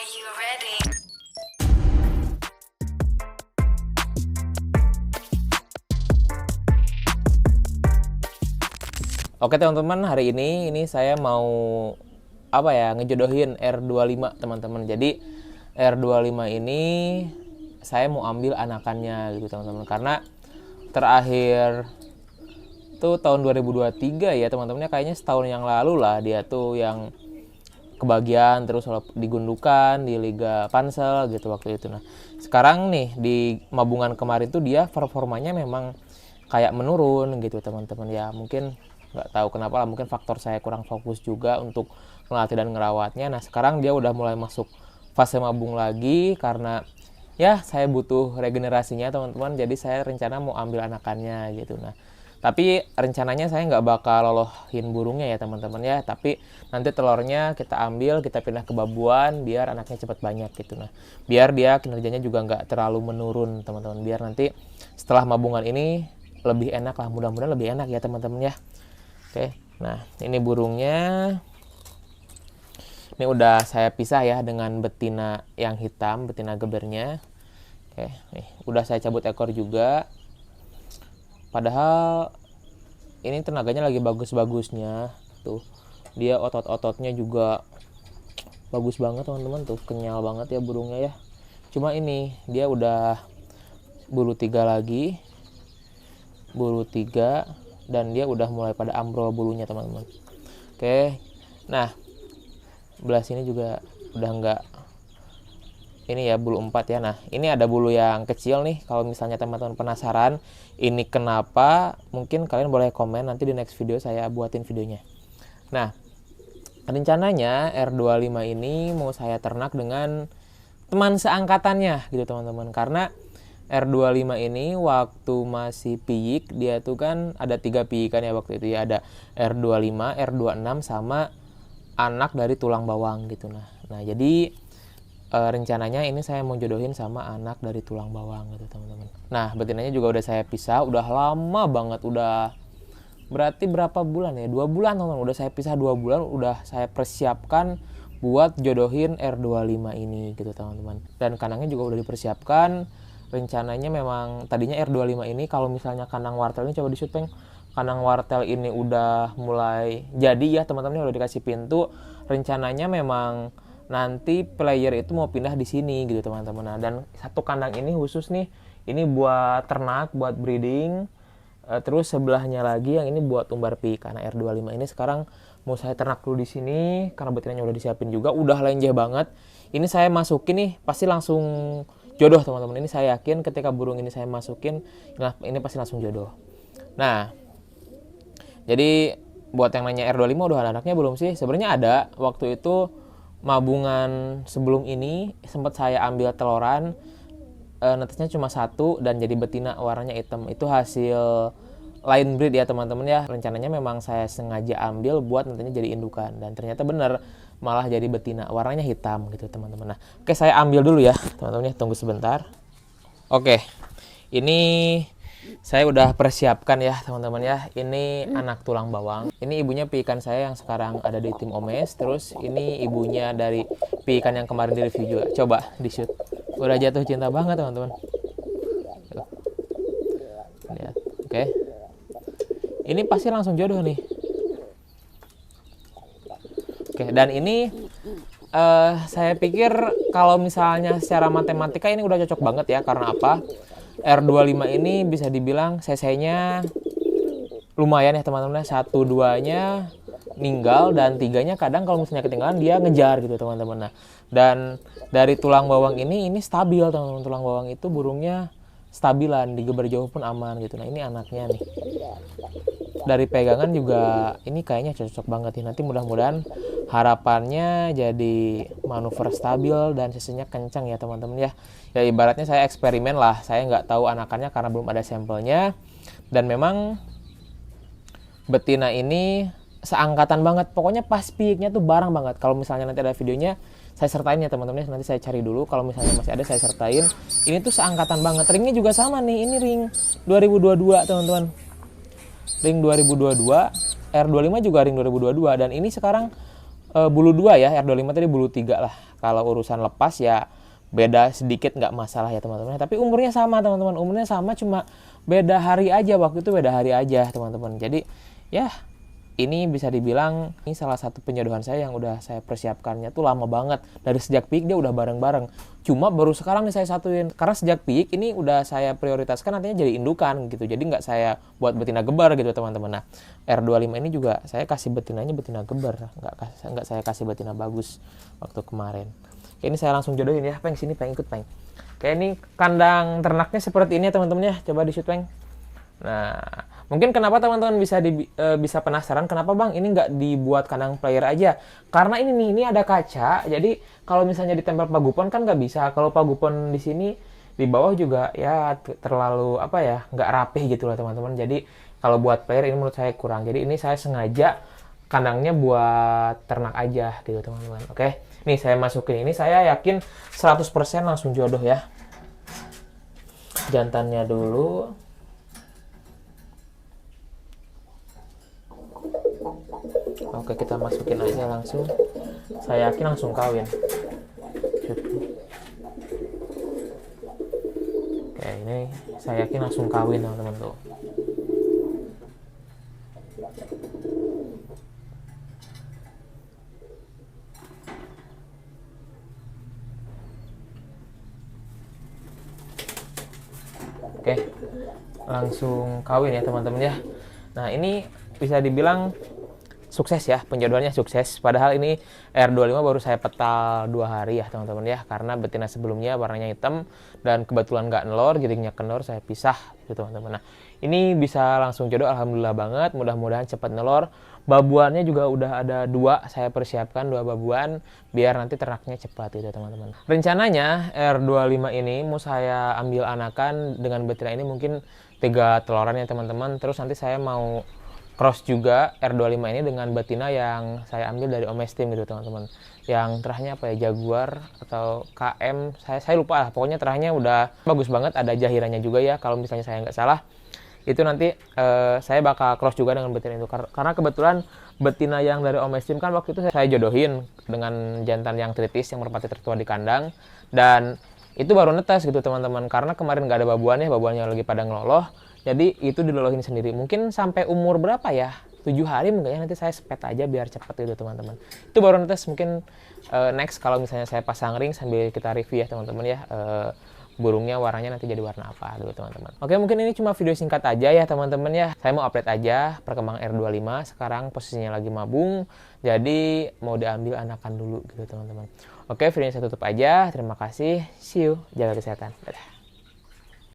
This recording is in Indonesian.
Are you ready? Oke teman-teman, hari ini saya mau ngejodohin R25 teman-teman. Jadi R25 ini saya mau ambil anakannya gitu teman-teman. Karena terakhir tuh tahun 2023 ya teman-temannya, kayaknya setahun yang lalu lah dia tuh yang kebagian terus digundukan di Liga Pansel gitu waktu itu. Nah sekarang nih di Mabungan kemarin tuh dia performanya memang kayak menurun gitu teman-teman ya. Mungkin nggak tahu kenapa lah, mungkin faktor saya kurang fokus juga untuk melatih dan ngerawatnya. Nah sekarang dia udah mulai masuk fase mabung lagi karena ya saya butuh regenerasinya teman-teman. Jadi saya rencana mau ambil anakannya gitu. Nah tapi rencananya saya nggak bakal lolohin burungnya ya teman-teman ya, tapi nanti telurnya kita ambil, kita pindah ke babuan biar anaknya cepat banyak gitu. Nah biar dia kinerjanya juga nggak terlalu menurun teman-teman, biar nanti setelah mabungan ini lebih enak lah, mudah-mudahan lebih enak ya teman-teman ya. Oke, nah ini burungnya, ini udah saya pisah ya dengan betina yang hitam, betina gebernya. Oke, nih udah saya cabut ekor juga. Padahal ini tenaganya lagi bagus-bagusnya tuh, dia otot-ototnya juga bagus banget teman-teman, tuh kenyal banget ya burungnya ya. Cuma ini dia udah bulu 3 lagi, bulu 3, dan dia udah mulai pada ambrol bulunya teman-teman. Oke, nah belah sini juga udah enggak, ini ya bulu 4 ya. Nah ini ada bulu yang kecil nih, kalau misalnya teman-teman penasaran ini kenapa, mungkin kalian boleh komen, nanti di next video saya buatin videonya. Nah rencananya R25 ini mau saya ternak dengan teman seangkatannya gitu teman-teman, karena R25 ini waktu masih piyik dia tuh kan ada 3 piyikan ya waktu itu ya, ada R25, R26 sama anak dari tulang bawang gitu. Nah jadi rencananya ini saya mau jodohin sama anak dari tulang bawang gitu teman-teman. Nah betinanya juga udah saya pisah, udah lama banget, udah berarti berapa bulan ya, 2 bulan teman-teman, udah saya pisah 2 bulan, udah saya persiapkan buat jodohin R25 ini gitu teman-teman. Dan kandangnya juga udah dipersiapkan. Rencananya memang tadinya R25 ini kalau misalnya kandang wartel ini, coba di shoot Peng, kandang wartel ini udah mulai jadi ya teman-teman, udah dikasih pintu. Rencananya memang nanti player itu mau pindah di sini gitu teman-teman. Nah dan satu kandang ini khusus nih, ini buat ternak, buat breeding. Terus sebelahnya lagi yang ini buat umbar pik. Karena R25 ini sekarang mau saya ternak dulu di sini karena betinanya udah disiapin juga, udah lenjeh banget. Ini saya masukin nih pasti langsung jodoh teman-teman. Ini saya yakin ketika burung ini saya masukin, nah ini pasti langsung jodoh. Nah jadi buat yang nanya R25 udah ada anaknya belum sih? Sebenarnya ada. Waktu itu mabungan sebelum ini sempat saya ambil teloran, netesnya cuma 1 dan jadi betina warnanya hitam. Itu hasil line breed ya teman-teman ya. Rencananya memang saya sengaja ambil buat nantinya jadi indukan, dan ternyata bener malah jadi betina warnanya hitam gitu teman-teman. Nah oke, saya ambil dulu ya teman-teman ya, tunggu sebentar. Oke, ini saya udah persiapkan ya teman-teman ya. Ini anak tulang bawang. Ini ibunya piikan saya yang sekarang ada di tim Omes. Terus ini ibunya dari piikan yang kemarin di review juga. Coba di shoot. Udah jatuh cinta banget teman-teman. Lihat. Oke. Ini pasti langsung jodoh nih. Oke, dan ini saya pikir kalau misalnya secara matematika ini udah cocok banget ya. Karena apa? R25 ini bisa dibilang cc-nya lumayan ya teman-teman. 1-2-nya ninggal, dan 3-nya kadang kalau misalnya ketinggalan dia ngejar gitu teman-teman. Nah dan dari tulang bawang ini stabil teman-teman. Tulang bawang itu burungnya stabilan, digeber jauh pun aman gitu. Nah ini anaknya nih, dari pegangan juga ini kayaknya cocok banget ya. Nanti mudah-mudahan harapannya jadi manuver stabil dan cc-nya kencang ya teman-teman ya. Ya ibaratnya saya eksperimen lah, saya nggak tahu anakannya karena belum ada sampelnya. Dan memang betina ini seangkatan banget, pokoknya pas peaknya tuh bareng banget. Kalau misalnya nanti ada videonya saya sertain ya teman-teman, nanti saya cari dulu, kalau misalnya masih ada saya sertain. Ini tuh seangkatan banget. Ringnya juga sama nih, ini ring 2022 teman-teman, ring 2022. R25 juga ring 2022, dan ini sekarang bulu 2 ya, R25 tadi bulu 3 lah. Kalau urusan lepas ya beda sedikit nggak masalah ya teman-teman. Tapi umurnya sama teman-teman, umurnya sama, cuma beda hari aja, waktu itu beda hari aja teman-teman. Jadi ya ini bisa dibilang ini salah satu penjodohan saya yang udah saya persiapkannya tuh lama banget. Dari sejak PIK dia udah bareng-bareng. Cuma baru sekarang nih saya satuin. Karena sejak PIK ini udah saya prioritaskan nantinya jadi indukan gitu. Jadi nggak saya buat betina gebar gitu teman-teman. Nah R25 ini juga saya kasih betinanya betina gebar. Nggak saya kasih betina bagus waktu kemarin. Ini saya langsung jodohin ya. Peng sini, Peng ikut Peng. Kayak ini kandang ternaknya seperti ini ya teman-teman ya. Coba di shoot Peng. Nah, mungkin kenapa teman-teman bisa penasaran kenapa Bang ini nggak dibuat kandang player aja? Karena ini ada kaca. Jadi kalau misalnya ditempel pagupon kan nggak bisa. Kalau pagupon di sini di bawah juga ya terlalu apa ya, nggak rapih gitu lah teman-teman. Jadi kalau buat player ini menurut saya kurang. Jadi ini saya sengaja kandangnya buat ternak aja gitu teman-teman. Oke. Nih saya masukin ini, saya yakin 100% langsung jodoh ya. Jantannya dulu. Oke, kita masukin aja langsung. Saya yakin langsung kawin. Oke, ini saya yakin langsung kawin teman-teman tuh. Oke, langsung kawin ya teman-teman ya. Nah ini bisa dibilang sukses ya, penjodohannya sukses. Padahal ini R25 baru saya petal 2 hari ya teman-teman ya. Karena betina sebelumnya warnanya hitam dan kebetulan nggak nelor, jadi nyak kenor saya pisah gitu teman-teman. Nah ini bisa langsung jodoh, alhamdulillah banget. Mudah-mudahan cepat nelor. Babuannya juga udah ada 2, saya persiapkan 2 babuan biar nanti ternaknya cepat gitu teman-teman. Rencananya R25 ini mau saya ambil anakan dengan betina ini mungkin 3 teloran ya teman-teman. Terus nanti saya mau cross juga R25 ini dengan betina yang saya ambil dari Omestim gitu teman-teman. Yang terakhirnya apa ya, Jaguar atau KM, saya lupa lah. Pokoknya terakhirnya udah bagus banget, ada jahirannya juga ya kalau misalnya saya nggak salah. Itu nanti saya bakal cross juga dengan betina itu. Karena kebetulan betina yang dari Omestim kan waktu itu saya jodohin dengan jantan yang tritis yang merpati tertua di kandang. Dan itu baru netes gitu teman-teman. Karena kemarin nggak ada babuannya lagi pada ngeloloh. Jadi itu dilolohin sendiri. Mungkin sampai umur berapa ya? 7 hari mungkin ya, nanti saya sepet aja biar cepet gitu teman-teman. Itu baru netes, mungkin next kalau misalnya saya pasang ring sambil kita review ya teman-teman ya. Burungnya warnanya nanti jadi warna apa dulu teman-teman. Oke, mungkin ini cuma video singkat aja ya teman-teman ya. Saya mau update aja perkembangan R25. Sekarang posisinya lagi mabung. Jadi mau diambil anakan dulu gitu teman-teman. Oke, videonya saya tutup aja. Terima kasih. See you. Jaga kesehatan. Dadah.